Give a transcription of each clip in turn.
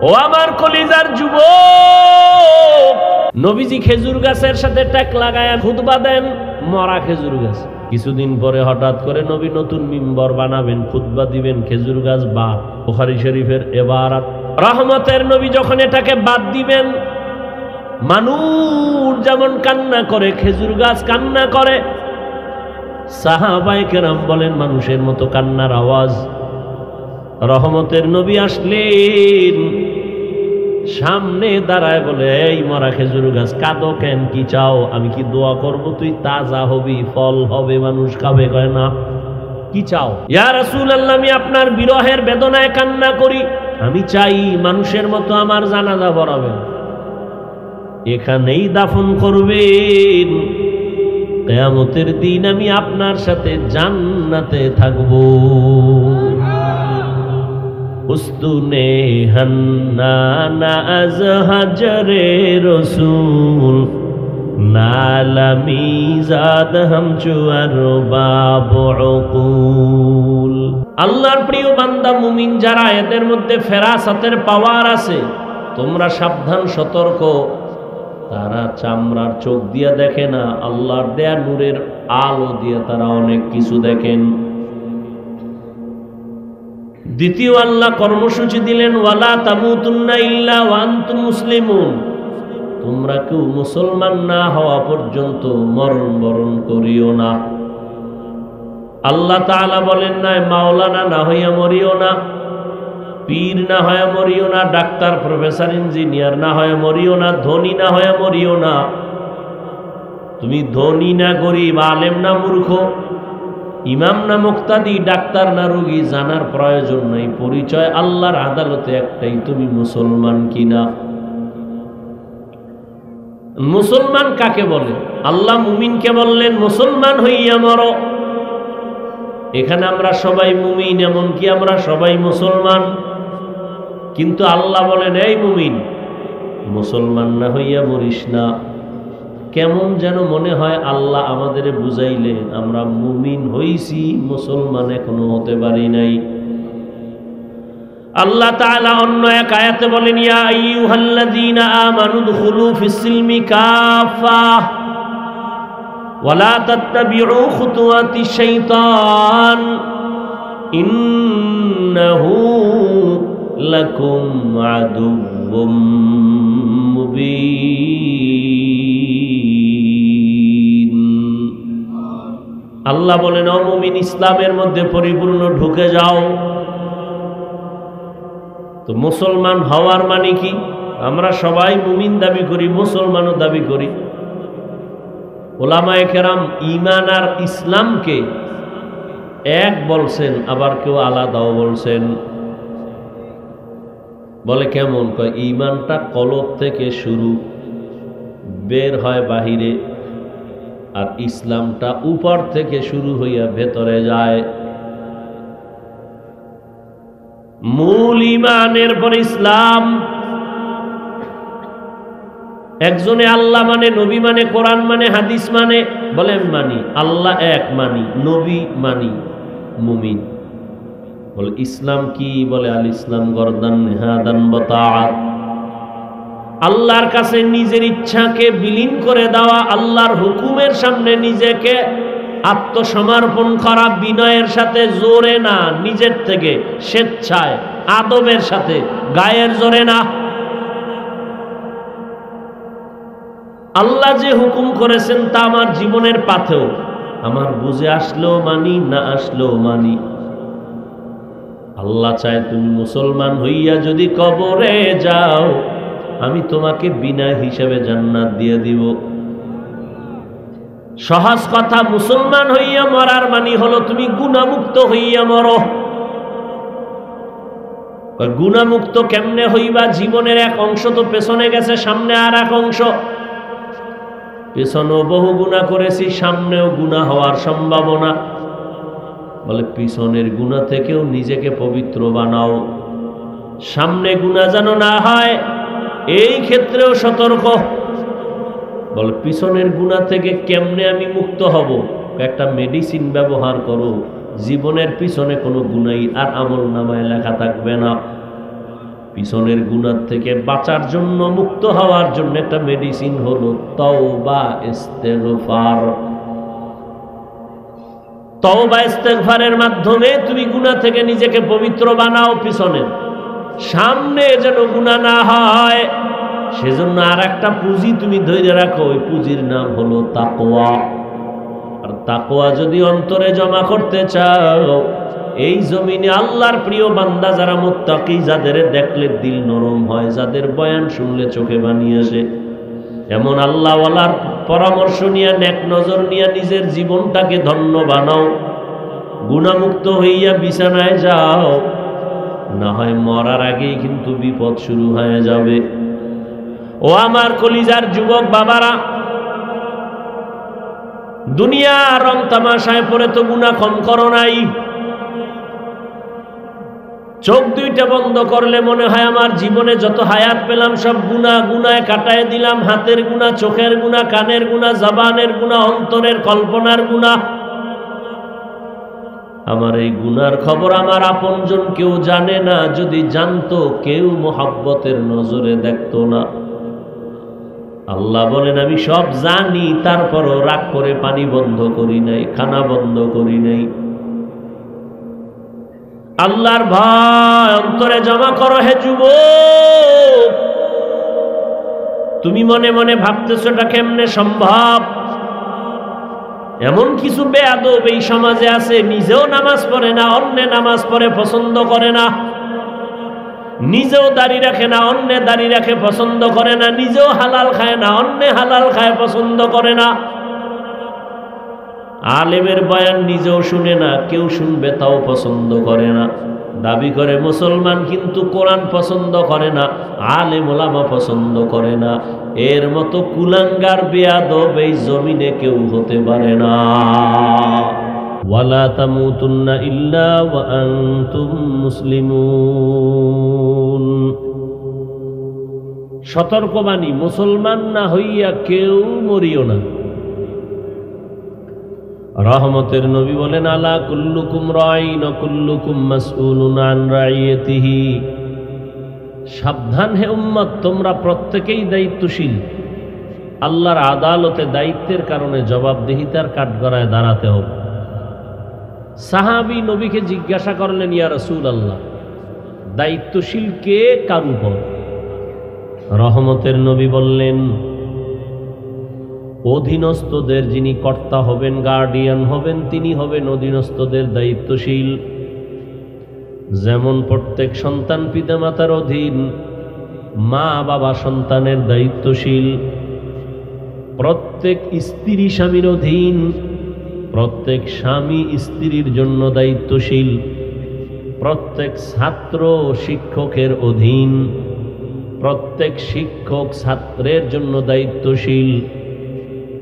ও আমার কলিজার যুবক, নবীজি খেজুর গাছের সাথে ট্যাক লাগায়া খুতবা দেন, মরা খেজুর গাছ। কিছুদিন পরে হঠাৎ করে নবী নতুন মিম্বর বানাবেন, খুতবা দিবেন, খেজুর গাছ বাদ। বুখারী শরীফের এবারাত। রহমতের নবী যখন এটাকে বাদ দিবেন, মানুষ যেমন কান্না করে খেজুর গাছ কান্না করে, সাহাবায়ে কেরাম বলেন মানুষের মতো কান্নার আওয়াজ। রহমতের নবী আসলেন, সামনে দাঁড়ায় বলে, এই মরা খেজুর গাছ কাঁদো কেন, কি চাও? আমি কি দোয়া করব তুই তাজা হবি, ফল হবে, মানুষ খাবে? কয় না। কি চাও? ইয়া রাসূলুল্লাহ, আমি আপনার বিরহের বেদনায় কান্না করি, আমি চাই মানুষের মতো আমার জানাজা পড়াবেন, এখানেই দাফন করবেন, কিয়ামতের দিন আমি আপনার সাথে জান্নাতে থাকবো। উস্তুনে হান্নানা আজ হাজরে রসুল নালামি জাদ হামচুয়ার বাবুকুল। আল্লাহর প্রিয় বান্দা মুমিন যারা, এদের মধ্যে ফেরাসাতের পাওয়ার আছে, তোমরা সাবধান সতর্ক। তারা চামড়ার চোখ দিয়া দেখে না, আল্লাহর দেয়া নূরের আলো দিয়ে তারা অনেক কিছু দেখেন। দ্বিতীয় আল্লাহ কর্মসূচি দিলেন, ওয়ালা তামুতুন্না ইল্লা ওয়া আনতুম মুসলিমুন, তোমরা কেউ মুসলমান না হওয়া পর্যন্ত মরণ বরণ করিও না। আল্লাহ তাআলা বলেন না মাওলানা না হইয়া মরিও না, পীর না হয়ে মরিও না, ডাক্তার প্রফেসর ইঞ্জিনিয়ার না হয়ে মরিও না, ধনী না হয়ে মরিও না। তুমি ধনী না গরিব, আলেম না মূর্খ, ইমাম না মুক্তাদি, ডাক্তার না রোগী, জানার প্রয়োজন নাই। পরিচয় আল্লাহর আদালতে একটাই, তুমি মুসলমান কিনা। মুসলমান কাকে বলে? আল্লাহ মুমিনকে বললেন মুসলমান হইয়া মরো। এখানে আমরা সবাই মুমিন, এমনকি আমরা সবাই মুসলমান, কিন্তু আল্লাহ বলেন এই মুমিন, মুসলমান না হইয়া মরিস না। কেমন যেন মনে হয় আল্লাহ আমাদের বুঝাইলেন আমরা মুমিন হইছি, মুসলমান এখনো হতে পারি নাই। আল্লাহ তাআলা অন্য এক আয়াতে বলেন, ইয়া আইয়ুহাল্লাযীনা আমানু দুখুলু ফিস-সিলমি কাফা ওয়ালা তাত্তাবিউ খুতুওয়াতিশ শাইতান ইন্নাহু লাকুম আদুউম মুবিন। আল্লাহ বলেন, ও মুমিন, ইসলামের মধ্যে পরিপূর্ণ ঢুকে যাও। তো মুসলমান হওয়ার মানে কি? আমরা সবাই মুমিন দাবি করি, মুসলমানও দাবি করি। উলামায়ে কেরাম ঈমান আর ইসলামকে এক বলছেন, আবার কেউ আলাদাও বলছেন। বলে কেমন? কয় ঈমানটা কলব থেকে শুরু, বের হয় বাহিরে, আর ইসলামটা উপর থেকে শুরু হইয়া ভেতরে যায়। মূল ঈমানের পর ইসলাম। একজনে আল্লাহ মানে, নবী মানে, কোরআন মানে, হাদিস মানে, বলেন মানি। আল্লাহ এক মানি, নবী মানি, মুমিন। বলে ইসলাম কি? বলে আল ইসলাম গরদান নেহাদান বতাআত, আল্লাহর কাছে নিজের ইচ্ছাকে বিলীন করে দেওয়া, আল্লাহর হুকুমের সামনে নিজেকে আত্মসমর্পণ করা, বিনয়ের সাথে, জোরে না, নিজের থেকে স্বেচ্ছায়, আদবের সাথে, গায়ের জোরে না। আল্লাহ যে হুকুম করেছেন তা আমার জীবনের পাথেও, আমার বুঝে আসলেও মানি, না আসলেও মানি। আল্লাহ চায় তুমি মুসলমান হইয়া যদি কবরে যাও, আমি তোমাকে বিনা হিসাবে জান্নাত দিয়ে দিব। সহজ কথা, মুসলমান হইয়া মরার মানে হলো তুমি গুনাহমুক্ত হইয়া মরো। গুনাহমুক্ত কেমনে হইবা? জীবনের এক অংশ তো পেছনে গেছে, সামনে আর এক অংশ। পেছনেও বহু গুনাহ করেছি, সামনেও গুনাহ হওয়ার সম্ভাবনা। বলে পিছনের গুনাহ থেকেও নিজেকে পবিত্র বানাও, সামনে গুনাহ যেন না হয়, এই ক্ষেত্রেও সতর্ক। বলে পিছনের গুনাহ থেকে কেমনে আমি মুক্ত হব? একটা মেডিসিন ব্যবহার করো, জীবনের পিছনে কোনো গুনাহই আর আমল নামায় লেখা থাকবে না। পিছনের গুনাহ থেকে বাঁচার জন্য, মুক্ত হওয়ার জন্য একটা মেডিসিন হলো তওবা ইস্তেগফার। তওবা ইস্তেগফারের মাধ্যমে তুমি গুনাহ থেকে নিজেকে পবিত্র বানাও, পিছনের সামনে যেন গুনাহ না হয়। সেজন্য আর একটা পুঁজি তুমি ধরে রাখো, ওই পুঁজির নাম হলো তাকওয়া। আর তাকওয়া যদি অন্তরে জমা করতে চাও, এই জমিনে আল্লাহর প্রিয় বান্দা যারা মুত্তাকি, যাদের দেখলে দিল নরম হয়, যাদের বয়ান শুনলে চোখে পানি আসে, এমন আল্লাহওয়ালার পরামর্শ নিয়ে, নেক নজর নিয়ে নিজের জীবনটাকে ধন্য বানাও। গুনাহমুক্ত হইয়া বিছানায় যাও, না হয় মরার আগেই কিন্তু বিপদ শুরু হয়ে যাবে। ও আমার কলিজার যুবক বাবারা, দুনিয়া রং তামাশায় পড়ে তো গুনাহ কম করো নাই। চোখ দুইটা বন্ধ করলে মনে হয় আমার জীবনে যত হায়াত পেলাম সব গুনায় কাটায় দিলাম। হাতের গুনাহ, চোখের গুনাহ, কানের গুনাহ, জবানের গুনাহ, অন্তরের কল্পনার গুনাহ। আমার এই গুনার খবর আমার আপনজন কেউ জানে না। যদি জানতো, কেউ মোহাব্বতের নজরে দেখতো না। আল্লাহ বলেন আমি সব জানি, তারপরও রাগ করে পানি বন্ধ করি নাই, খানা বন্ধ করি নাই। আল্লাহর ভয় অন্তরে জমা করো হে যুবক। তুমি মনে মনে ভাবতেছো এটা কেমনে সম্ভব? এমন কিছু বেয়াদব এই সমাজে আছে, নিজেও নামাজ পড়ে না, অন্যে নামাজ পড়ে পছন্দ করে না। নিজেও দাড়ি রাখে না, অন্যে দাড়ি রাখে পছন্দ করে না। নিজেও হালাল খায় না, অন্যে হালাল খায় পছন্দ করে না। আলেমের বয়ান নিজেও শুনে না, কেউ শুনবে তাও পছন্দ করে না। দাবি করে মুসলমান, কিন্তু কোরআন পছন্দ করে না, আলেম ওলামা পছন্দ করে না। এর মতো কুলাঙ্গার বেয়াদব এই জমিনে কেউ হতে পারে না। ওয়ালা তামুতুন্না ইল্লা ওয়া আনতুম মুসলিমুন। সতর্কবাণী, মুসলমান না হইয়া কেউ মরিও না। রহমতের নবী বলেন আলা কুল্লুকুম রাইন ওয়া কুল্লুকুম মাসউলুন আন রাইয়াতিহি। সাবধান হে উম্মত, তোমরা প্রত্যেকেই দায়িত্বশীল। আল্লাহর আদালতে দায়িত্বের কারণে জবাবদিহিতার কাঠগড়ায় দাঁড়াতে হবে। সাহাবী নবীকে জিজ্ঞাসা করলেন, ইয়া রাসূলুল্লাহ, দায়িত্বশীল কে, কার উপর? রহমতের নবী বললেন, অধীনস্থদের যিনি কর্তা হবেন, গার্ডিয়ান হবেন, তিনি হবেন অধীনস্থদের দায়িত্বশীল। যেমন প্রত্যেক সন্তান পিতামাতার অধীন, মা বাবা সন্তানের দায়িত্বশীল। প্রত্যেক স্ত্রী স্বামীর অধীন, প্রত্যেক স্বামী স্ত্রীর জন্য দায়িত্বশীল। প্রত্যেক ছাত্র শিক্ষকের অধীন, প্রত্যেক শিক্ষক ছাত্রের জন্য দায়িত্বশীল।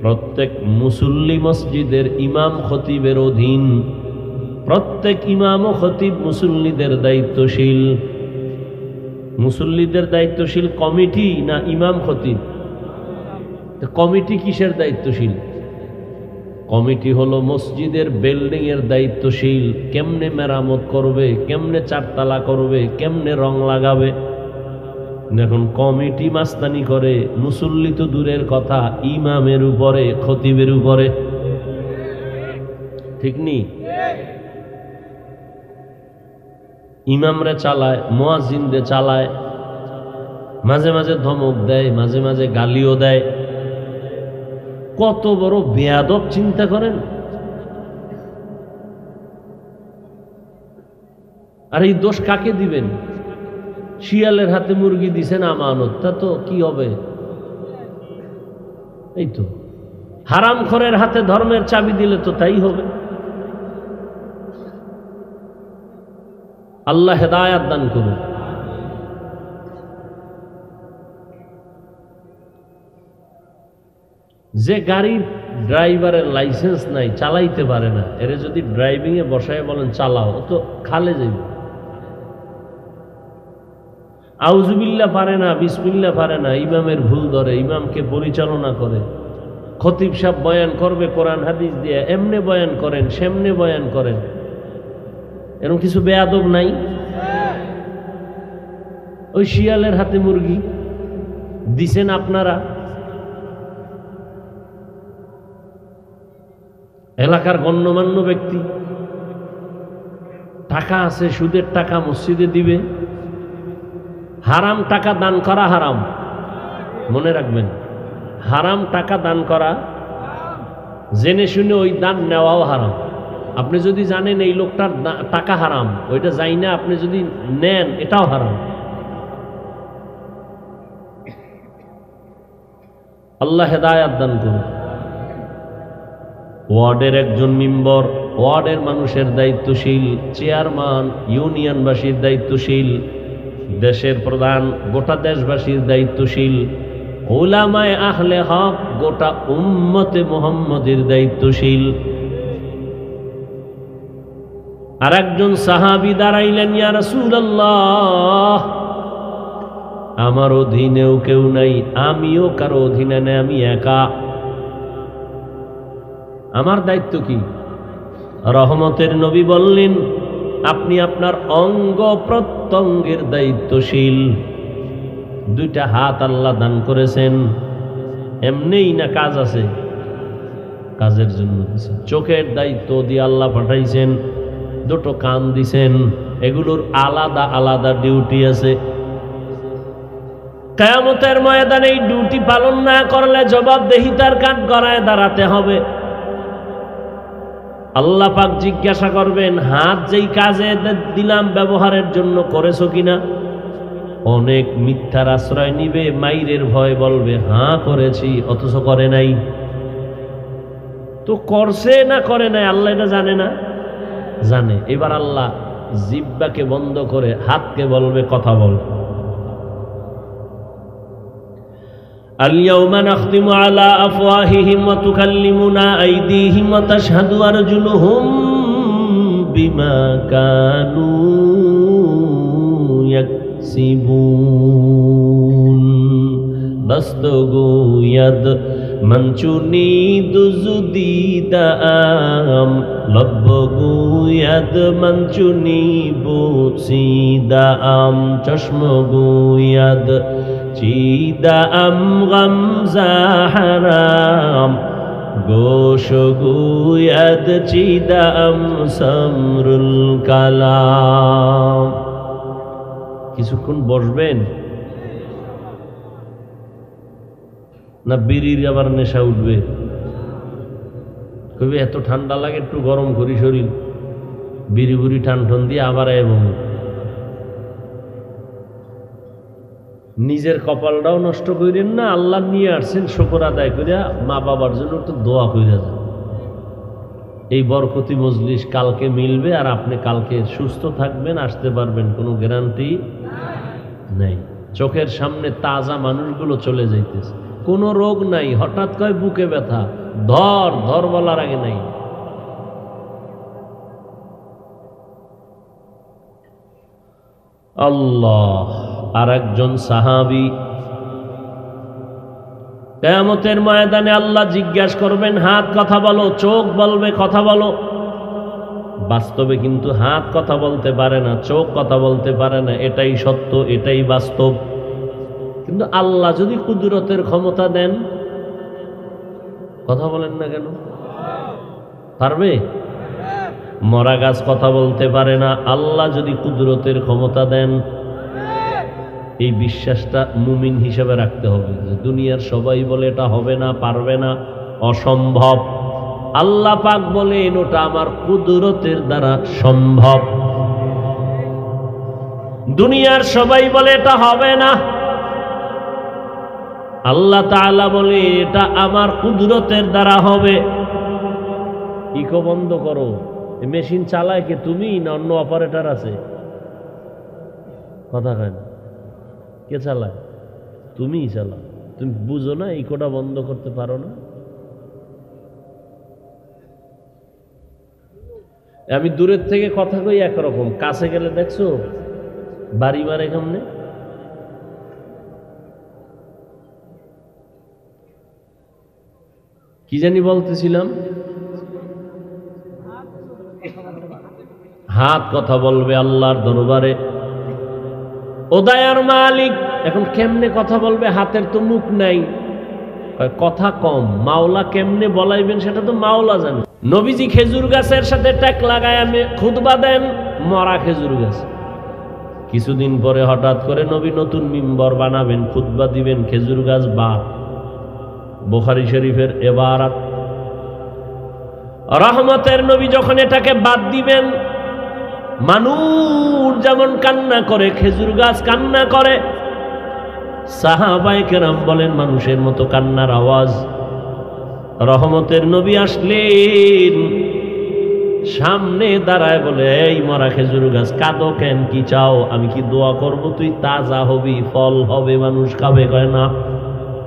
প্রত্যেক মুসল্লি মসজিদের ইমাম খতিবের অধীন, প্রত্যেক ইমাম ও খতিব মুসল্লিদের দায়িত্বশীল। মুসল্লিদের দায়িত্বশীল কমিটি না ইমাম খতিব? কমিটি কিসের দায়িত্বশীল? কমিটি হলো মসজিদের বিল্ডিং এর দায়িত্বশীল। কেমনে মেরামত করবে, কেমনে চারতলা করবে, কেমনে রং লাগাবে। এখন কমিটি মাস্তানি করে, মুসল্লি তো দূরের কথা, ইমামের উপরে, খতিবের উপরে। ঠিক নি? ইমামরে চালায়, মুয়াজ্জিনরে চালায়, মাঝে মাঝে ধমক দেয়, মাঝে মাঝে গালিও দেয়। কত বড় বেয়াদব চিন্তা করেন। আর এই দোষ কাকে দিবেন? শিয়ালের হাতে মুরগি দিছেন আমানত, তা তো কি হবে? এই তো হারামখোরের হাতে ধর্মের চাবি দিলে তো তাই হবে। আল্লাহ হেদায়াত দান করুন। যে গাড়ির ড্রাইভারের লাইসেন্স নাই, চালাইতে পারে না, এর যদি ড্রাইভিং এ বসায় বলেন চালাও, তো খালে যাইবে। আউযুবিল্লাহ পারে না, বিসমিল্লাহ পারে না, ইমামের ভুল ধরে, ইমামকে পরিচালনা করে। খতিব সাহেব বয়ান করবে কোরআন হাদিস দিয়ে, এমনে বয়ান করেন, সেমনে বয়ান করেন। এরকম কিছু বেয়াদব নাই? ওই শিয়ালের হাতে মুরগি দিছেন আপনারা। এলাকার গণ্যমান্য ব্যক্তি, টাকা আছে, সুদের টাকা মসজিদে দিবে। হারাম টাকা দান করা হারাম, মনে রাখবেন। হারাম টাকা দান করা, জেনে শুনে ওই দান নেওয়াও হারাম। আপনি যদি জানেন এই লোকটার টাকা হারাম, ওইটা যাই না আপনি যদি নেন, এটাও হারাম। আল্লাহ হেদায়াত দান করুন। ওয়ার্ডের একজন মেম্বার, ওয়ার্ডের মানুষের দায়িত্বশীল, চেয়ারম্যান ইউনিয়নবাসীর দায়িত্বশীল, দেশের প্রধান গোটা দেশবাসীর দায়িত্বশীল, উলামায়ে আহলে হক গোটা উম্মতে মুহাম্মদের দায়িত্বশীল। আর একজন সাহাবী দাঁড়াইলেন, ইয়া রাসূলুল্লাহ, আমার অধীনেও কেউ নাই, আমিও কারো অধীনে নেই, আমি একা, আমার দায়িত্ব কি? রহমতের নবী বললেন, আপনি আপনার অঙ্গ প্রত্যঙ্গের দায়িত্বশীল। দুইটা হাত আল্লাহ দান করেছেন, এমনিই না কাজ আছে, কাজের জন্য দিয়েছেন। চোখের দায়িত্ব দিয়ে আল্লাহ পাঠাইছেন, দুটো কান দিছেন, এগুলোর আলাদা আলাদা ডিউটি আছে। কিয়ামতের ময়দানে এই ডিউটি পালন না করলে জবাবদেহিতার কাঠ গড়ায় দাঁড়াতে হবে। আল্লাহ পাক জিজ্ঞাসা করবেন, হাত যেই কাজে দিলাম ব্যবহারের জন্য করেছো কিনা? অনেক মিথ্যার আশ্রয় নিবে, মাইরের ভয় বলবে হ্যাঁ করেছি, অথচ করে নাই। তো করছে না করে নাই আল্লাহ এটা জানে না? জানে। এবার আল্লাহ জিহ্বাকে বন্ধ করে হাতকে বলবে কথা বল। اليوم نختم على أفواههم وتكلمنا أيديهم وتشهد أرجلهم بما كانوا يكسبون دست گوید من چونید زدید ام لب گوید من چونی بوسید ام چشم گوید چیده ام غمزه حرام گوش گوید چیده ام سمر الکلام। কিছুক্ষণ বসবেন না বিড়ির আবার নেশা উঠবে? কবি এত ঠান্ডা লাগে, একটু গরম করি শরীর, বিড়ি বুড়ি টান টান দিয়ে আবার এবং নিজের কপালটাও নষ্ট করেন না। আল্লাহ নিয়ে আসছেন, শুকর আদায় করিয়া মা বাবার জন্য একটু দোয়া করিয়া যান। এই বরকতি মজলিস কালকে মিলবে, আর আপনি কালকে সুস্থ থাকবেন, আসতে পারবেন, কোনো গ্যারান্টি নাই। চোখের সামনে তাজা মানুষগুলো চলে যাইতেছে, কোনো রোগ নাই, হঠাৎ করে বুকে ব্যথা, ধর ধর বলার আগে নাই। আল্লাহ। আর একজন সাহাবী, কিয়ামতের ময়দানে আল্লাহ জিজ্ঞাসা করবেন, হাত কথা বলো, চোখ বলবে কথা বলো। বাস্তবে কিন্তু হাত কথা বলতে পারে না, চোখ কথা বলতে পারে না, এটাই সত্য, এটাই বাস্তব। কিন্তু আল্লাহ যদি কুদরতের ক্ষমতা দেন, কথা বলেন না কেন? পারবে? মরা গাছ কথা বলতে পারে না, আল্লাহ যদি কুদরতের ক্ষমতা দেন। এই বিশ্বাসটা মুমিন হিসেবে রাখতে হবে যে দুনিয়ার সবাই বলে এটা হবে না, পারবে না, অসম্ভব, আল্লাহ পাক বলেন ওটা আমার কুদরতের দ্বারা সম্ভব। দুনিয়ার সবাই বলে এটা হবে না, আল্লাহ তাআলা বলে এটা আমার কুদরতের দ্বারা হবে। ইকো বন্ধ করো। মেশিন চালায় কে, তুমি না অন্য অপারেটর আছে? কথা কয় না, কে চালায়? তুমিই চালাও। তুমি বুঝো না ইকোটা বন্ধ করতে পারো না? আমি দূরের থেকে কথা কই একরকম, কাছে গেলে দেখছো বাড়ি মারে কেমনে। কি জানি বলতেছিলাম, হাত কথা বলবে আল্লাহর দরবারে। ও দয়ার মালিক, এখন কেমনে কথা বলবে? হাতের তো মুখ নাই, কথা কম, মাওলা কেমনে বলাইবেন সেটা তো মাওলা জানে। নবীজি খেজুর গাছের সাথে ট্যাক লাগায় আমি খুতবা দেন, মরা খেজুর গাছ। কিছুদিন পরে হঠাৎ করে নবী নতুন মিম্বর বানাবেন, খুতবা দিবেন, খেজুর গাছ বাদ। বুখারী শরীফের এবারাত। রহমতের নবী যখন এটাকে বাদ দিবেন, মানুষ যেমন কান্না করে খেজুর গাছ কান্না করে, সাহাবায়ে কেরাম বলেন মানুষের মতো কান্নার আওয়াজ। রহমতের নবী আসলেন, সামনে দাঁড়ায় বলে, এই মরা খেজুর গাছ কাঁদো কেন? কি চাও? আমি কি দোয়া করব তুই তাজা হবি, ফল হবে, মানুষ খাবে? কয় না।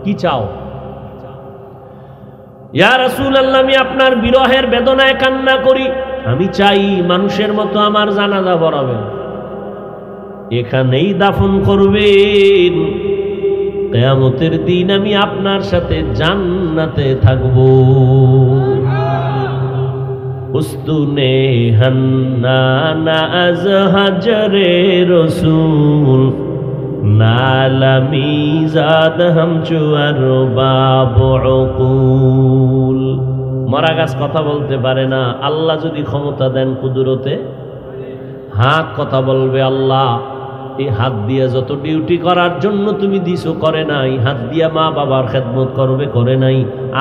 কি চাও? ইয়া রাসূলুল্লাহ, আমি আপনার বিরহের বেদনায় কান্না করি, আমি চাই মানুষের মতো আমার জানাজা পড়াবেন, এখানেই দাফন করবেন, কিয়ামতের দিন আমি আপনার সাথে জান্নাতে থাকব। উস্তুনে হান্নানা আজ হাজরে রসুল, নালামি জাদ হাম চুয়ার বাব উকুল। মরা গাছ কথা বলতে পারে না, আল্লাহ যদি ক্ষমতা দেন কুদরতে, হাত কথা বলবে। আল্লাহ এই হাত দিয়ে যত ডিউটি করার জন্য তুমি দিছো করে নাই, হাত দিয়া মা বাবার খেদমত করবে করে নাই,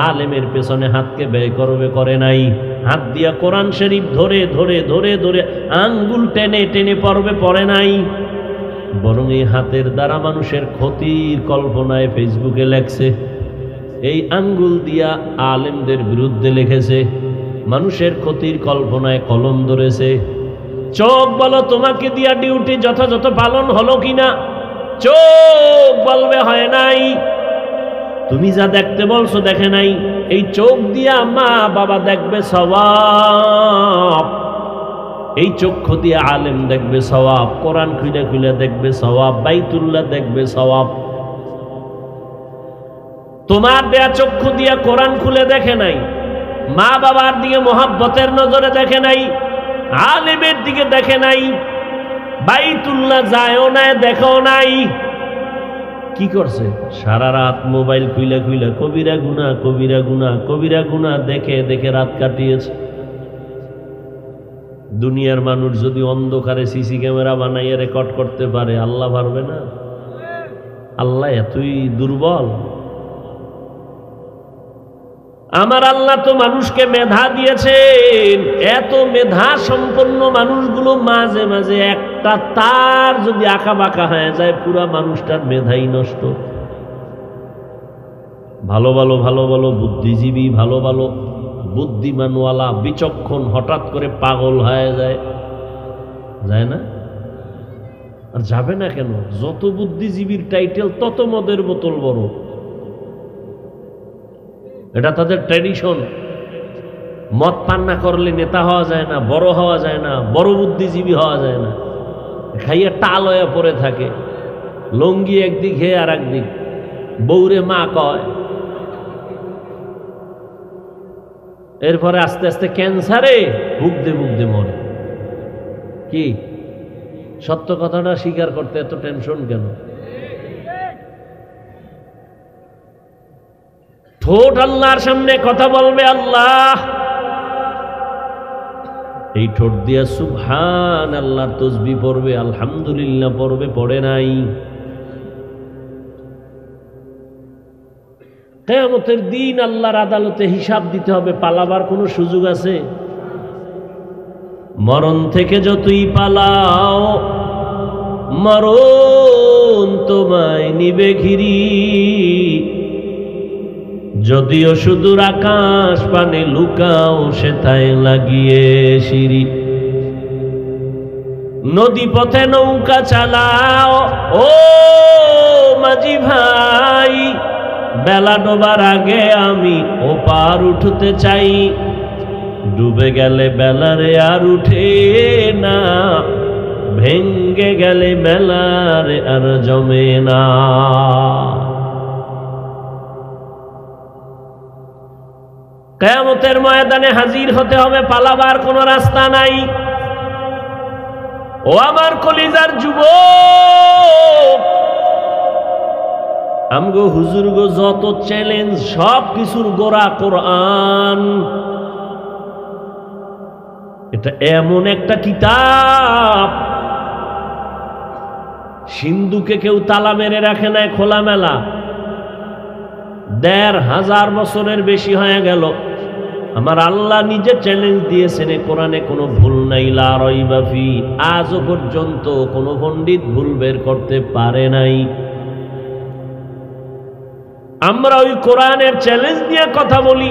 আলেমের পেছনে হাতকে ব্যয় করবে করে নাই, হাত দিয়া কোরআন শরীফ ধরে ধরে ধরে ধরে আঙ্গুল টেনে টেনে পড়বে পড়ে নাই, বরং এই হাতের দ্বারা মানুষের ক্ষতির কল্পনায় ফেসবুকে লেখছে, এই আঙ্গুল দিয়া আলেমদের বিরুদ্ধে লিখেছে, মানুষের ক্ষতির কল্পনায় কলম ধরেছে। চোখ বলো তোমাকে দিয়া ডিউটি যথাযথ পালন হলো কিনা? চোখ বলবে হয় নাই। তুমি যা দেখতে বলছো দেখে নাই। এই চোখ দিয়া মা বাবা দেখবে সওয়াব, এই চক্ষু দিয়ে আলেম দেখবে সওয়াব, কোরআন খুলে খুলে দেখবে সওয়াব, বাইতুল্লাহ দেখবে সওয়াব। তোমার দেয়া চক্ষু দিয়া কোরআন খুলে দেখে নাই, মা বাবার দিকে মোহাব্বতের নজরে দেখে নাই, আলেমের দিকে দেখে নাই, বাইতুল্লাহ যায়ও নাই, দেখেও নাই। কি করছে? সারা রাত মোবাইল খুইলা খুইলা কবিরা গুনাহ কবিরা গুনাহ কবিরা গুনাহ দেখে দেখে রাত কাটিয়েছে। দুনিয়ার মানুষ যদি অন্ধকারে সিসি ক্যামেরা বানাইয়া রেকর্ড করতে পারে, আল্লাহ পারবে না? আল্লাহ এতই দুর্বল? আমার আল্লাহ তো মানুষকে মেধা দিয়েছেন, এত মেধা সম্পন্ন মানুষগুলো মাঝে মাঝে একটা তার যদি আঁকা বাঁকা হয়ে যায়, পুরা মানুষটার মেধাই নষ্ট। ভালো ভালো ভালো ভালো বুদ্ধিজীবী, ভালো ভালো বুদ্ধিমানওয়ালা বিচক্ষণ হঠাৎ করে পাগল হয়ে যায়, যায় না? আর যাবে না কেন? যত বুদ্ধিজীবীর টাইটেল তত মদের বোতল বড়, এটা তাদের ট্র্যাডিশন। মদ পান না করলে নেতা হওয়া যায় না, বড় হওয়া যায় না, বড় বুদ্ধিজীবী হওয়া যায় না। খাইয়ে টাল হয়ে পড়ে থাকে, লঙ্গি একদিক হে আর একদিক, বৌরে মা কয়। এরপরে আস্তে আস্তে ক্যান্সারে ভুগতে ভুগতে মরে। কি সত্য কথাটা স্বীকার করতে এত টেনশন কেন? ঠোঁট আল্লাহর সামনে কথা বলবে আল্লাহ, এই ঠোঁট দিয়া সুবহান আল্লাহর তাসবিহ পড়বে, আলহামদুলিল্লাহ পড়বে, পড়ে নাই। কিয়ামতের দিন আল্লাহর আদালতে হিসাব দিতে হবে, পালাবার কোনো সুযোগ আছে? মরণ থেকে যতই পালাও, মরণ তোমায় নিবে ঘিরি। যদিও সুদূর আকাশ পানে লুকাও, সেথায় লাগিয়ে সিঁড়ি। নদী পথে নৌকা চালাও ও মাঝি ভাই, বেলা ডোবার আগে আমি ওপার উঠতে চাই। ডুবে গেলে বেলারে আর উঠে না, ভেঙ্গে গেলে বেলারে আর জমে না। কিয়ামতের ময়দানে হাজির হতে হবে, পালাবার কোনো রাস্তা নাই। ও আমার কলিজার যুবক, আমগো হুজুর গো যত চ্যালেঞ্জ সব কিছুর গোড়া কোরআন। এটা এমন একটা কিতাব, সিন্ধুকে কেউ তালা মেরে রাখে নাই খোলামেলা। ১৫০০ বছরের বেশি হয়ে গেল, আমার আল্লাহ নিজে চ্যালেঞ্জ দিয়েছেন এ কোরআনে কোনো ভুল নাই, লা রাইবা ফি। আজও পর্যন্ত কোনো পণ্ডিত ভুল বের করতে পারে নাই। আমরা ওই কোরআনের চ্যালেঞ্জ নিয়ে কথা বলি।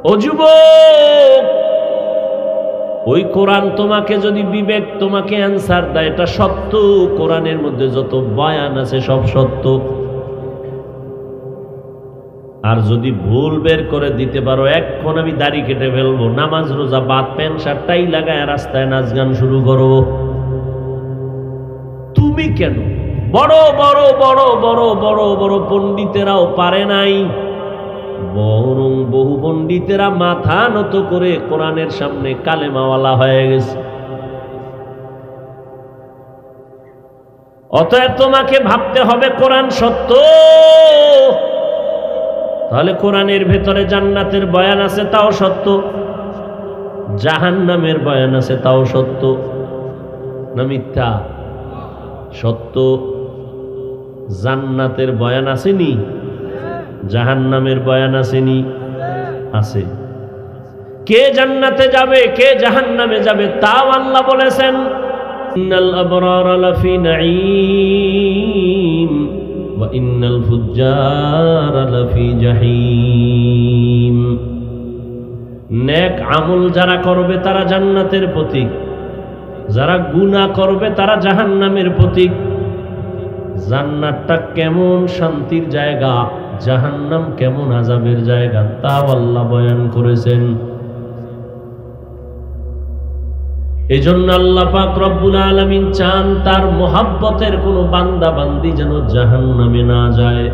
ও যুবক, ওই কোরআন তোমাকে যদি বিবেক তোমাকে অ্যান্সার দেয়, এটা সত্য। কোরআনের মধ্যে যত বয়ান আছে সব সত্য। আর যদি ভুল বের করে দিতে পারো, এখন আমি দাড়ি কেটে ফেলবো, নামাজ রোজা বাদ, প্যান্ট শার্টটাই লাগায় রাস্তায় নাচ গান শুরু করো। তুমি কেন? বড় বড় বড় বড় বড় বড় পণ্ডিতেরাও পারে নাই, বরং বহু পণ্ডিতেরা মাথা নত করে কোরআনের সামনে কালেমাওয়ালা হয়ে গেছে। অতএব তোমাকে ভাবতে হবে কোরআন সত্য। তাহলে কোরআনের ভেতরে জান্নাতের বয়ান আছে, তাও সত্য। জাহান্নামের বয়ান আছে, তাও সত্য। না মিথ্যা? সত্য। জান্নাতের বয়ান আসেনি, জাহান্নামের বয়ান আসেনি? আছে। কে জান্নাতে যাবে কে জাহান্নামে যাবে তাও আল্লাহ বলেছেন, ইন্নাল আবরারা লাফি নাঈম ওয়া ইন্নাল ফুজ্জারা লাফি জাহিম। নেক আমল যারা করবে তারা জান্নাতের প্রতীক, যারা গুনাহ করবে তারা জাহান্নামের প্রতীক। জান্নাতটা কেমন শান্তির জায়গা, জাহান্নাম কেমন আযাবের জায়গা, তাও আল্লাহ বয়ান করেছেন। এজন্য আল্লাহ পাক রব্বুল আলামিন চান তার মোহাব্বতের কোনো বান্দা বান্দি যেন জাহান্নামে না যায়।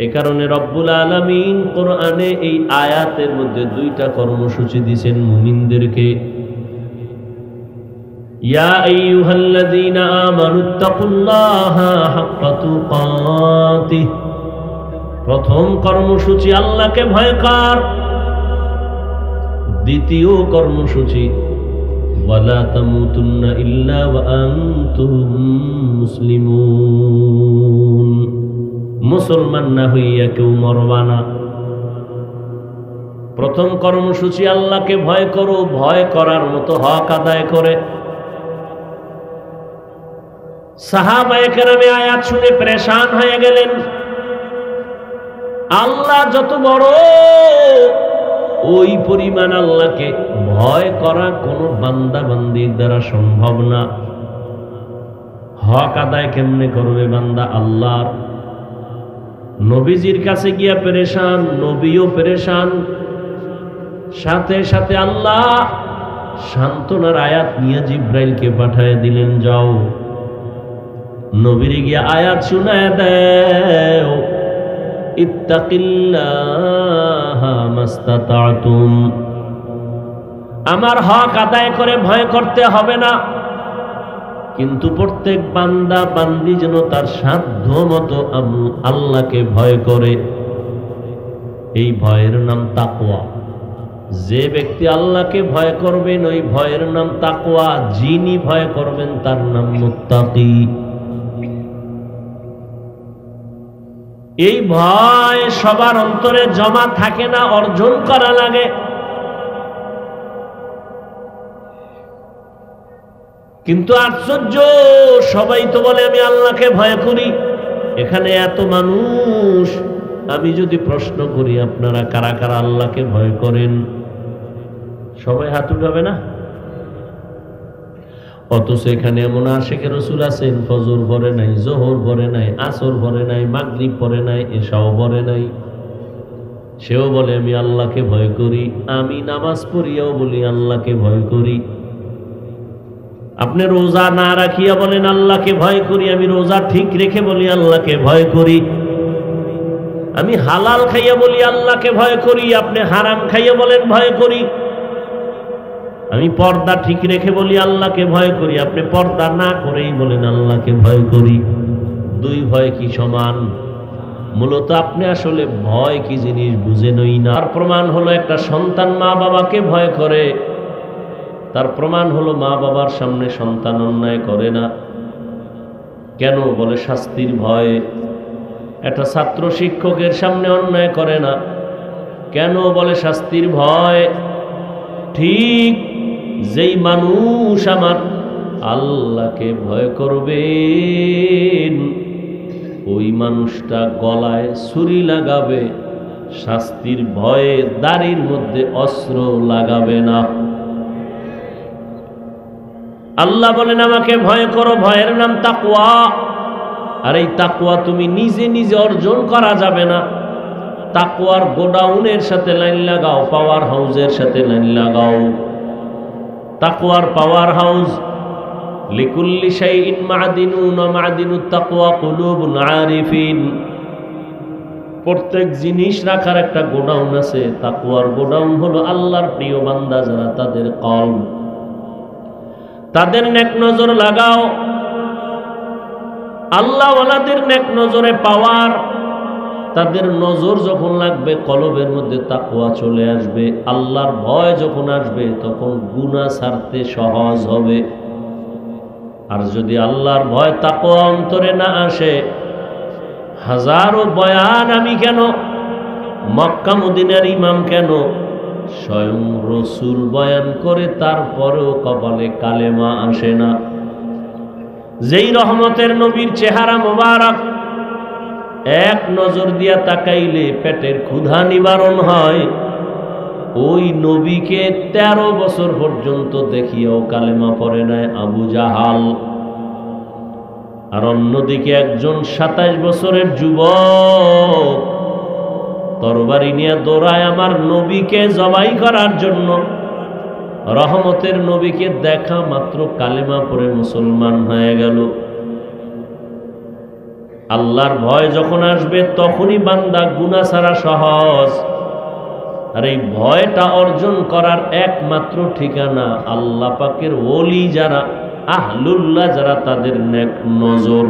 এ কারণে রব্বুল আলামিন কোরআনে এই আয়াতের মধ্যে দুইটা কর্মসূচি দিয়েছেন মুমিনদেরকে। ইয়া আইয়ুহাল্লাযীনা আমানুত্তাকুল্লাহা হাক্কা তুকাতিহ। প্রথম কর্মসূচি আল্লাহকে ভয় কর। দ্বিতীয় কর্মসূচি ওয়ালা তামুতুন্না ইল্লা ওয়া আনতুম মুসলিমুন। মুসলমান না হইয়া কেউ মরবা না। প্রথম কর্মসূচি আল্লাহকে ভয় করো, ভয় করার মতো হক আদায় করে। সাহাবায়ে কেরামে আয়াত শুনে পরেশান হয়ে গেলেন। আল্লাহ যত বড়, ওই পরিমাণ আল্লাহকে ভয় করা কোনো বান্দা বান্দির দ্বারা সম্ভব না। হক আদায় কেমনে করবে বান্দা আল্লাহর? নবীজির কাছে গিয়া পরেশান, নবীও পরেশান। সাথে সাথে আল্লাহ সান্ত্বনার আয়াত নিয়ে জিব্রাইলকে পাঠিয়ে দিলেন, যাও নবীরে গিয়া আয়াত শুনায় দাও, ইত্তাকিল্লাহা মাস্তাতাতুম। আমার হক আদায় করে ভয় করতে হবে না, কিন্তু প্রত্যেক বান্দা বান্দি যেন তার সাধ্য মতো আল্লাহকে ভয় করে। এই ভয়ের নাম তাকওয়া। যে ব্যক্তি আল্লাহকে ভয় করবেন ওই ভয়ের নাম তাকওয়া। যিনি ভয় করবেন তার নাম মুত্তাকি। এই ভয় সবার অন্তরে জমা থাকে না, অর্জন করা লাগে। কিন্তু আশ্চর্য, সবাই তো বলে আমি আল্লাহকে ভয় করি। এখানে এত মানুষ, আমি যদি প্রশ্ন করি আপনারা কারা কারা আল্লাহকে ভয় করেন, সবাই হাত উঠাবে না? অথচ এখানে এমন আশিকে রাসূল আছেন, ফজর পড়ে নাই, যোহর পড়ে নাই, আসর পড়ে নাই, মাগরিব পড়ে নাই, এশাও পড়ে নাই। সেও বলে আমি আল্লাহকে ভয় করি। আমি নামাজ পড়িয়াও বলি আল্লাহকে ভয় করি। আপনি রোজা না রাখিয়া বলেন আল্লাহকে ভয় করি। আমি রোজা ঠিক রেখে বলি আল্লাহকে ভয় করি। আমি হালাল খাইয়া বলি আল্লাহকে ভয় করি। আপনি হারাম খাইয়া বলেন ভয় করি। আমি পর্দা ঠিক রেখে বলি আল্লাহকে ভয় করি, আপনি পর্দা না করেই বলেন আল্লাহকে ভয় করি। দুই ভয় কি সমান? মূলত আপনি আসলে ভয় কি জিনিস বুঝেনই না। তার প্রমাণ হলো একটা সন্তান মা বাবাকে ভয় করে, তার প্রমাণ হলো মা বাবার সামনে সন্তান অন্যায় করে না। কেন? বলে শাস্তির ভয়। একটা ছাত্র শিক্ষকের সামনে অন্যায় করে না, কেন? বলে শাস্তির ভয়। ঠিক যেই মানুষ আমার আল্লাহকে ভয় করবেন, ওই মানুষটা গলায় ছুরি লাগাবে, শাস্তির ভয়ে দাড়ির মধ্যে অস্ত্র লাগাবে না। আল্লাহ বলেন আমাকে ভয় করো, ভয়ের নাম তাকওয়া। আর এই তাকওয়া তুমি নিজে নিজে অর্জন করা যাবে না। তাকওয়ার গোডাউনের সাথে লাইন লাগাও, পাওয়ার হাউসের সাথে লাইন লাগাও। তাকওয়ার পাওয়ার হাউস, লিকুল্লি শাইইন মা'দিনুন ওয়া মা'দিনুত তাকওয়া কুলুবুন আরিফিন। প্রত্যেক জিনিস রাখার একটা গোডাউন আছে। তাকওয়ার গোডাউন হলো আল্লাহর প্রিয় বান্দা যারা, তাদের কলব, তাদের নেক নজর লাগাও। আল্লাহ ওয়ালাদের নেক নজরে পাওয়ার, তাদের নজর যখন লাগবে কলবের মধ্যে তাকওয়া চলে আসবে। আল্লাহর ভয় যখন আসবে তখন গুনাহ ছাড়তে সহজ হবে। আর যদি আল্লাহর ভয় তাকওয়া অন্তরে না আসে, হাজারো বয়ান আমি কেন, মক্কা মদিনার ইমাম কেন, স্বয়ং রসুল বয়ান করে তারপরেও কপালে কালেমা আসে না। যেই রহমতের নবীর চেহারা মোবারক এক নজর দিয়া তাকাইলে পেটের ক্ষুধা নিবারণ হয়, ওই নবীকে 13 বছর পর্যন্ত দেখিয়াও কালেমা পড়ে নাই আবু জাহাল। আর অন্যদিকে একজন 27 বছরের যুবক তরবারি নিয়ে দৌড়ায় আমার নবীকে জবাই করার জন্য। রহমতের নবীকে দেখা মাত্র কালেমা পড়ে মুসলমান হয়ে গেল। আল্লাহর ভয় যখন আসবে তখনই বান্দা গুনাহ ছাড়া সহজ। আর এই ভয়টা অর্জন করার একমাত্র ঠিকানা আল্লাহ পাকের ওলি যারা, আহলুল্লাহ যারা, তাদের নেক নজর।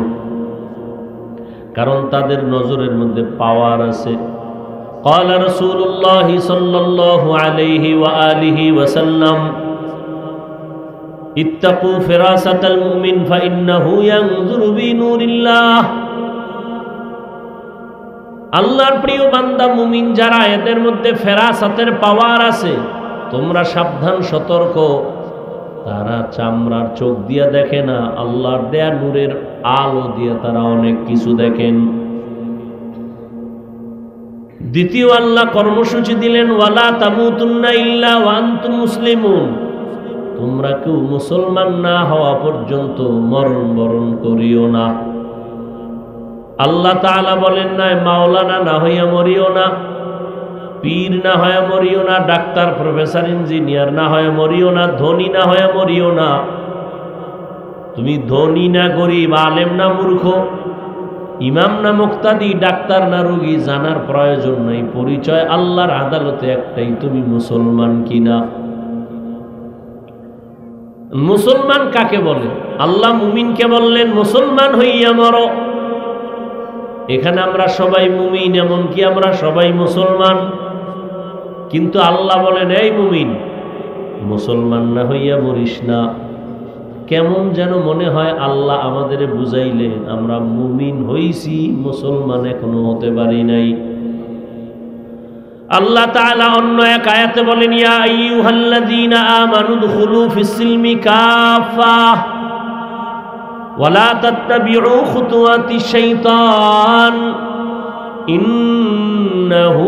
কারণ তাদের নজরের মধ্যে পাওয়ার আছে। قال رسول الله صلى الله عليه وآله وسلم اتقوا فراسة المؤمن فإنه ينظر بنور الله। আল্লাহর প্রিয় বান্দা মুমিন যারা, এদের মধ্যে ফেরাসাতের পাওয়ার আছে। তোমরা সাবধান, সতর্ক। তারা চামড়ার চোখ দিয়া দেখে না, আল্লাহর দেয়া নূরের আলো দিয়ে তারা অনেক কিছু দেখেন। দ্বিতীয় আল্লাহ কর্মসূচি দিলেন, ওয়ালা তামুতুন্না ইল্লা ওয়া আনতুম মুসলিমুন। তোমরা কেউ মুসলমান না হওয়া পর্যন্ত মরণ বরণ করিও না। আল্লাহ তাআলা বলেন না মাওলানা না হইয়া মরিও না, পীর না হয়ে মরিও না, ডাক্তার প্রফেসর ইঞ্জিনিয়ার না হয়ে মরিও না, ধনী না হয়ে মরিও না। তুমি ধনী না গরিব, আলেম না মূর্খ, ইমাম না মুক্তাদি, ডাক্তার না রোগী জানার প্রয়োজন নাই। পরিচয় আল্লাহর আদালতে একটাই, তুমি মুসলমান কিনা। মুসলমান কাকে বলে? আল্লাহ মুমিনকে বললেন মুসলমান হইয়া মরো। এখানে আমরা সবাই মুমিন, এমনকি আমরা সবাই মুসলমান, কিন্তু আল্লাহ বলেন এই মুমিন, মুসলমান না হইয়া মরিস না। কেমন যেন মনে হয় আল্লাহ আমাদের বুঝাইলেন আমরা মুমিন হইছি, মুসলমান এখনো হতে পারি নাই। আল্লাহ তাআলা অন্য এক আয়াতে বলেন, ইয়া আইয়ুহাল্লাযীনা আমানু দুখুলু ফিস-সিলমি কাফা ওয়ালা তাত্তাবিউ খুতুওয়াতিশ শাইতান ইন্নাহু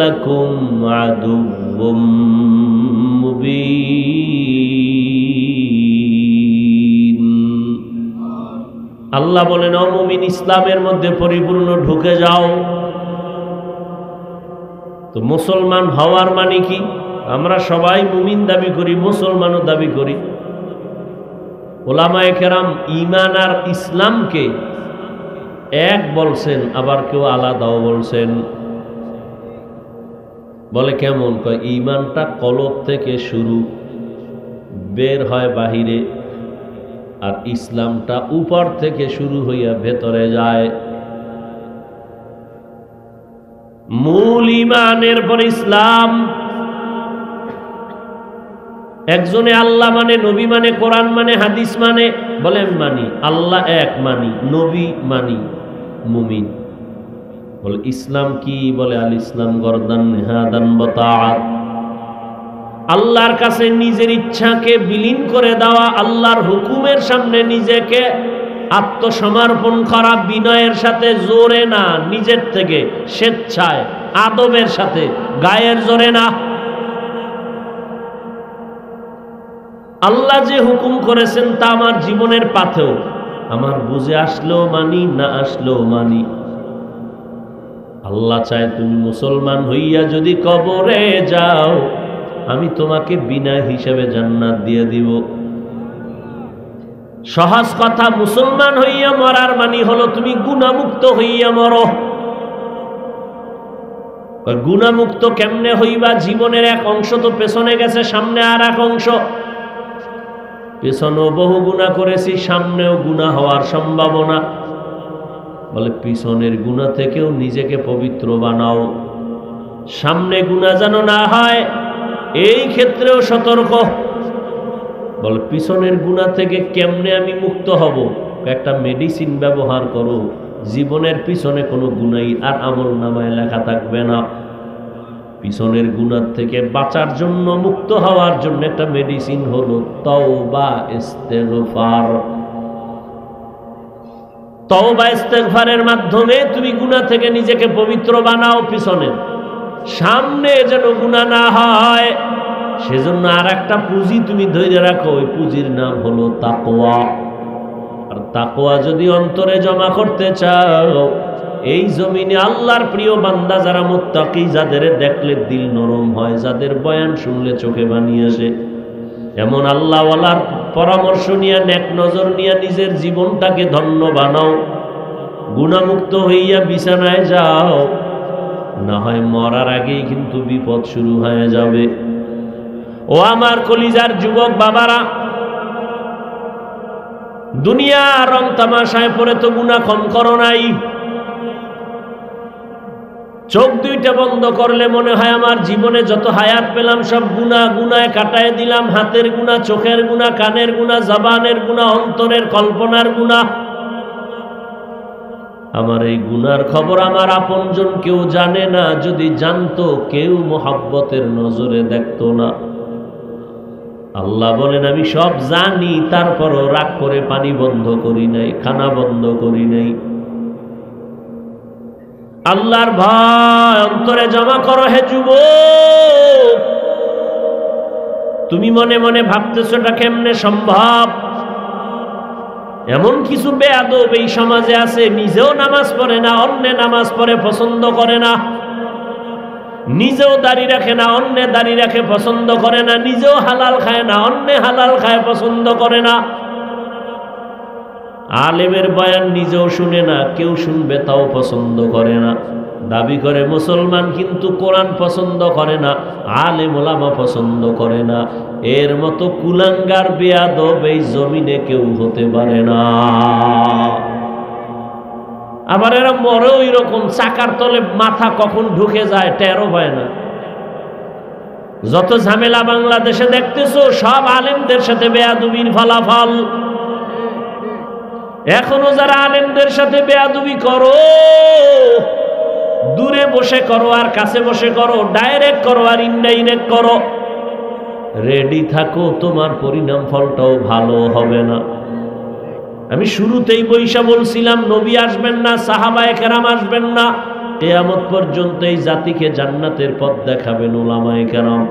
লাকুম আদুউম মুবিন। আল্লাহ বলেন, ও মুমিন, ইসলামের মধ্যে পরিপূর্ণ ঢুকে যাও। তো মুসলমান হওয়ার মানে কি? আমরা সবাই মুমিন দাবি করি, মুসলমানও দাবি করি। ওলামায়ে কেরাম ঈমান আর ইসলামকে এক বলছেন, আবার কেউ আলাদাও বলছেন। বলে কেমন? কয় ঈমানটা কলব থেকে শুরু, বের হয় বাহিরে, আর ইসলামটা উপর থেকে শুরু হইয়া ভেতরে যায়। মূল ঈমানের পর ইসলাম। একজনে আল্লাহ মানে, নবী মানে, কোরআন মানে, হাদিস মানে, বলেন মানি। আল্লাহ এক মানি, নবী মানি, মুমিন। বলে ইসলাম কি? বলে আল ইসলাম গরদান নিহাদান বতাআত। আল্লাহর কাছে নিজের ইচ্ছাকে বিলীন করে দেওয়া, আল্লাহর হুকুমের সামনে নিজেকে আত্মসমর্পণ করা, বিনয়ের সাথে, জোরে না, নিজের থেকে স্বেচ্ছায়, আদবের সাথে, গায়ের জোরে না। আল্লাহ যে হুকুম করেছেন তা আমার জীবনের পাথেও, আমার বুঝে আসলেও মানি, না আসলেও মানি। আল্লাহ চায় তুমি মুসলমান হইয়া যদি কবরে যাও, আমি তোমাকে বিনা হিসাবে জান্নাত দিয়ে দিব। সহজ কথা, মুসলমান হইয়া মরার মানে হলো তুমি গুনাহমুক্ত হইয়া মরো। গুনাহমুক্ত কেমনে হইবা? জীবনের এক অংশ তো পেছনে গেছে, সামনে আর এক অংশ। পেছনেও বহু গুনাহ করেছি, সামনেও গুনাহ হওয়ার সম্ভাবনা। বলে পিছনের গুনাহ থেকেও নিজেকে পবিত্র বানাও, সামনে গুনাহ যেন না হয়, এই ক্ষেত্রেও সতর্ক। বলে পিছনের গুনাহ থেকে কেমনে আমি মুক্ত হব? একটা মেডিসিন ব্যবহার করো, জীবনের পিছনে কোনো গুনাহই আর আমল নামায় লেখা থাকবে না। পিছনের গুনাহ থেকে বাঁচার জন্য, মুক্ত হওয়ার জন্য একটা মেডিসিন হলো তওবা ইস্তেগফার। তওবা ইস্তেগফারের মাধ্যমে তুমি গুনাহ থেকে নিজেকে পবিত্র বানাও। পিছনের, সামনে যেন গুনাহ না হয়, সেজন্য আর একটা পুঁজি তুমি ধরে রাখো, ওই পুঁজির নাম হলো তাকওয়া। আর তাকওয়া যদি অন্তরে জমা করতে চাও, এই জমিনে আল্লাহর প্রিয় বান্দা যারা মুত্তাকি, যাদের দেখলে দিল নরম হয়, যাদের বয়ান শুনলে চোখে পানি আসে, এমন আল্লাহওয়ালার পরামর্শ নিয়ে, নেক নজর নিয়ে নিজের জীবনটাকে ধন্য বানাও। গুনাহমুক্ত হইয়া বিছানায় যাও, না হয় মরার আগেই কিন্তু বিপদ শুরু হয়ে যাবে। ও আমার কলিজার যুবক বাবারা, দুনিয়া রং তামাশায় পড়ে তো গুনাহ কম করো নাই। চোখ দুইটা বন্ধ করলে মনে হয় আমার জীবনে যত হায়াত পেলাম সব গুনায় কাটায় দিলাম। হাতের গুনাহ, চোখের গুনাহ, কানের গুনাহ, জবানের গুনাহ, অন্তরের কল্পনার গুনাহ। আমার এই গুনার খবর আমার আপনজন কেউ জানে না, যদি জানতো কেউ মোহাব্বতের নজরে দেখতো না। আল্লাহ বলেন আমি সব জানি, তারপরও রাগ করে পানি বন্ধ করি নাই, খানা বন্ধ করি নাই। আল্লাহর ভয় অন্তরে জমা করো হে যুবক। তুমি মনে মনে ভাবতেছো এটা কেমনে সম্ভব? এমন কিছু বেয়াদব এই সমাজে আছে, নিজেও নামাজ পড়ে না, অন্যে নামাজ পড়ে পছন্দ করে না। নিজেও দাড়ি রাখে না, অন্যে দাড়ি রাখে পছন্দ করে না। নিজেও হালাল খায় না, অন্যে হালাল খায় পছন্দ করে না। আলেমের বয়ান নিজেও শুনে না, কেউ শুনবে তাও পছন্দ করে না। দাবি করে মুসলমান, কিন্তু কোরআন পছন্দ করে না, আলেম ওলামা পছন্দ করে না। এর মতো কুলাঙ্গার বেয়াদব এই জমিনে কেউ হতে পারে না। আবার এরা মরে ওই রকম, চাকার তলে মাথা কখন ঢুকে যায় টেরও হয় না। যত ঝামেলা বাংলাদেশে দেখতেছো সব আলেমদের সাথে বেয়াদবির ফলাফল। এখনো যারা আলেমদের সাথে বেয়াদবি করো, দূরে বসে করো আর কাছে বসে করো, ডাইরেক্ট করো আর ইনডাইরেক্ট করো, রেডি থাকো, তোমার পরিণাম ফলটাও ভালো হবে না। আমি শুরুতেই বৈশা বলছিলাম, নবী আসবেন না, সাহাবায়ে কেরাম আসবেন না, কিয়ামত পর্যন্ত এই জাতিকে জান্নাতের পথ দেখাবেন উলামায়ে কেরাম।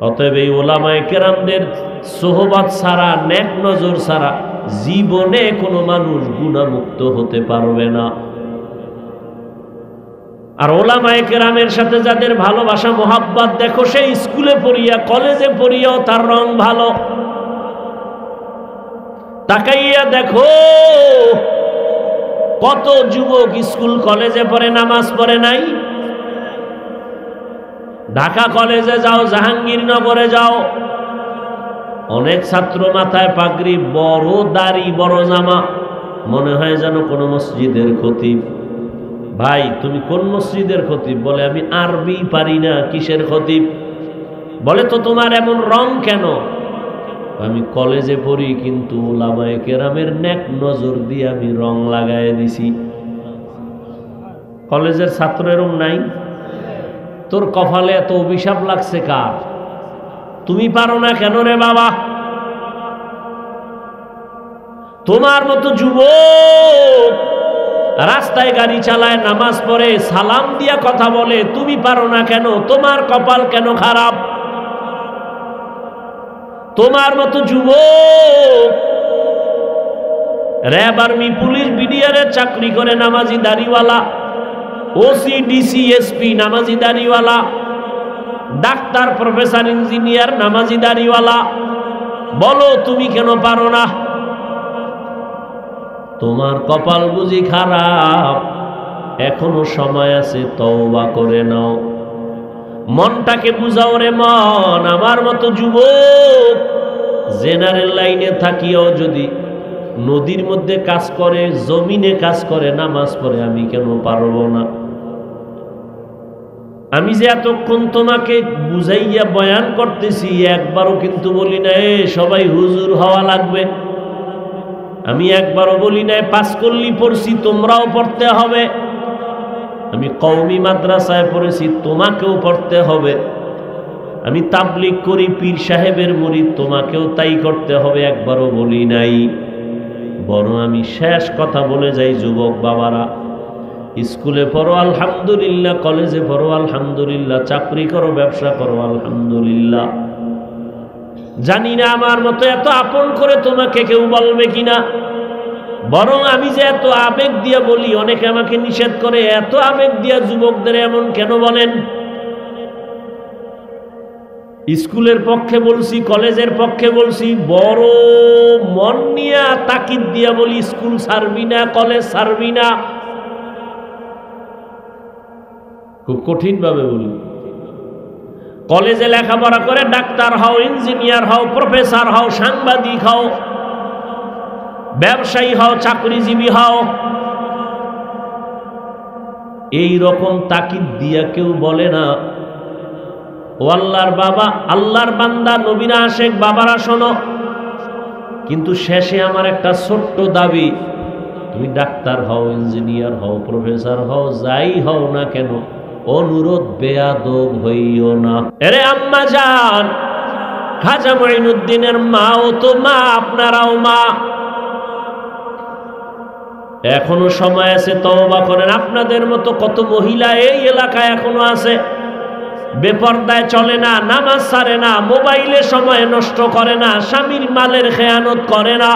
অতএব এই উলামায়ে কেরামদের সোহবত ছাড়া, নেক নজর ছাড়া জীবনে কোনো মানুষ গুনাহমুক্ত হতে পারবে না। আর উলামায়ে কেরামের সাথে যাদের ভালোবাসা মোহাব্বত দেখো, সেই স্কুলে পড়িয়া কলেজে পড়িয়াও তার রং ভালো। তাকাইয়া দেখো কত যুবক স্কুল কলেজে পড়ে, নামাজ পড়ে নাই। ঢাকা কলেজে যাও, জাহাঙ্গীরনগরে যাও, অনেক ছাত্র মাথায় পাগড়ি, বড় দাড়ি, বড় জামা, মনে হয় যেন কোন মসজিদের খতিব। ভাই তুমি কোন মসজিদের খতিব? বলে আমি আরবি পারি না। কিসের খতিব? বলে তো তোমার এমন রং কেন? আমি কলেজে পড়ি, কিন্তু উলামায়ে কেরামের নেক নজর দিয়ে আমি রং লাগায় দিছি। কলেজের ছাত্র এরম নাই? তোর কপালে এত অভিশাপ লাগছে কার? তুমি পারো না কেন রে বাবা? তোমার মতো যুবক রাস্তায় গাড়ি চালায়, নামাজ পড়ে, সালাম দিয়া কথা বলে, তুমি পারো না কেন? তোমার কপাল কেন খারাপ? তোমার মতো যুবক র‍্যাব, আর্মি, পুলিশ, বিডিআর এর চাকরি করে, নামাজি দাড়িওয়ালা, ওসি, ডিসি, এসপি নামাজি দাড়িওয়ালা, ডাক্তার, প্রফেসর, ইঞ্জিনিয়ার নামাজি দাড়িওয়ালা, বলো তুমি কেন পারো না? তোমার কপাল বুঝি খারাপ? এখনো সময় আছে, তওবা করে নাও। মনটাকে বুঝাও রে মন। আমার মতো যুবক জেনারেল লাইনে থাকিও যদি নদীর মধ্যে কাজ করে, জমিনে কাজ করে, নামাজ পড়ে, আমি কেন পারবো না? আমি যে এতক্ষণ তোমাকে বুঝাইয়া বয়ান করতেছি, একবারও কিন্তু বলি না এ সবাই হুজুর হওয়া লাগবে। আমি একবারও বলি না পাস করলি পড়ছি তোমরাও পড়তে হবে। আমি কওমি মাদ্রাসায় পড়েছি, তোমাকেও পড়তে হবে। আমি তাবলীগ করি, পীর সাহেবের মুরিদ, তোমাকেও তাই করতে হবে। একবারও বলি নাই। বরং আমি শেষ কথা বলে যাই, যুবক বাবারা, স্কুলে পড়ো আলহামদুলিল্লাহ, কলেজে পড়ো আলহামদুলিল্লাহ, চাকরি করো, ব্যবসা করো আলহামদুলিল্লাহ। জানি না আমার মতো এত আপন করে তোমাকে কেউ বলবে কিনা। বরং আমি যে এত আবেগ দিয়ে বলি, অনেকে আমাকে নিষেধ করে, এত আবেগ দিয়ে যুবকদের এমন কেন বলেন? স্কুলের পক্ষে বলছি, কলেজের পক্ষে বলছি, বড় মন নিয়ে তাকিদ দিয়া বলি, স্কুল ছাড়বি না, কলেজ ছাড়বি না। খুব কঠিন ভাবে বলি। কলেজে লেখাপড়া করে ডাক্তার হও, ইঞ্জিনিয়ার হও, প্রফেসর হও, সাংবাদিক হও, ব্যবসায়ী হও, চাকরিজীবী হও। এই রকম তাকিদ দিয়া কেউ বলে না ও আল্লাহর বাবা, আল্লাহর বান্দা, নবীরা, আশেক, বাবারা শোনো, কিন্তু শেষে আমার একটা ছোট্ট দাবি, তুমি ডাক্তার হও, ইঞ্জিনিয়ার হও, প্রফেসর হও, যাই হও না কেন, অনুরোধ বেয়াদব হইও না। এরে আম্মা জান, খাজা মঈনুদ্দিনের মাও তো মা, আপনারাও মা। এখনো সময় আছে, তওবা করেন। আপনাদের মতো কত মহিলা এই এলাকায় এখনো আছে, বেপরদায় চলে না, নামাজ ছাড়ে না, মোবাইলে সময় নষ্ট করে না, স্বামীর মালের খেয়ানত করে না,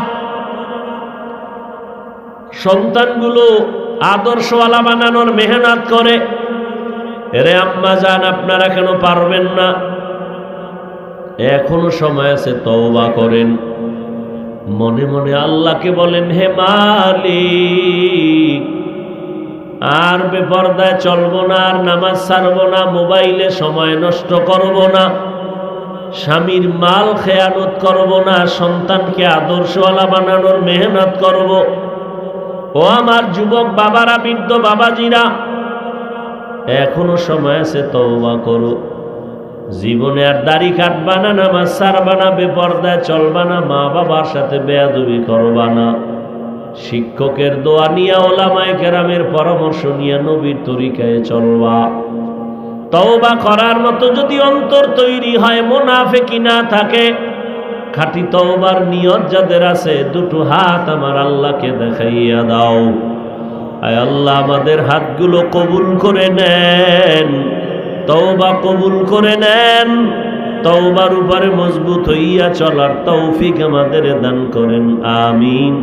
সন্তানগুলো আদর্শওয়ালা বানানোর মেহনত করে। এরে আম্মা জান, আপনারা কেন পারবেন না? এখনো সময় আছে, তওবা করেন। মনে মনে আল্লাহকে বলেন, হে মালিক, আর বেপরদায় চলবো না, আর নামাজ ছাড়বো না, মোবাইলে সময় নষ্ট করব না, স্বামীর মাল খেয়ানত করব না, সন্তানকে আদর্শওয়ালা বানানোর মেহনত করব। ও আমার যুবক বাবারা, বৃদ্ধ বাবাজিরা, এখনো সময় আছে, তওবা করো। জীবনে আর দাড়ি কাটবা না, নামাজ ছাড়বা না, বেপরদায় চলবা না, মা বাবার সাথে বেয়াদবি করবা না, শিক্ষকের দোয়া নিয়া, ওলামায়ে কেরামের পরামর্শ নিয়া নবীর তরিকায় চলবা। তওবা করার মতো যদি অন্তর তৈরি হয়, মুনাফিকি না থাকে, খাঁটি তওবার নিয়ত যাদের আছে, দুটো হাত আমার আল্লাহকে দেখাইয়া দাও। আয় আল্লাহ, আমাদের হাতগুলো কবুল করে নেন, তওবা কবুল করে নেন, তওবার উপরে মজবুত হইয়া চলার তৌফিক আমাদের দান করেন। আমিন।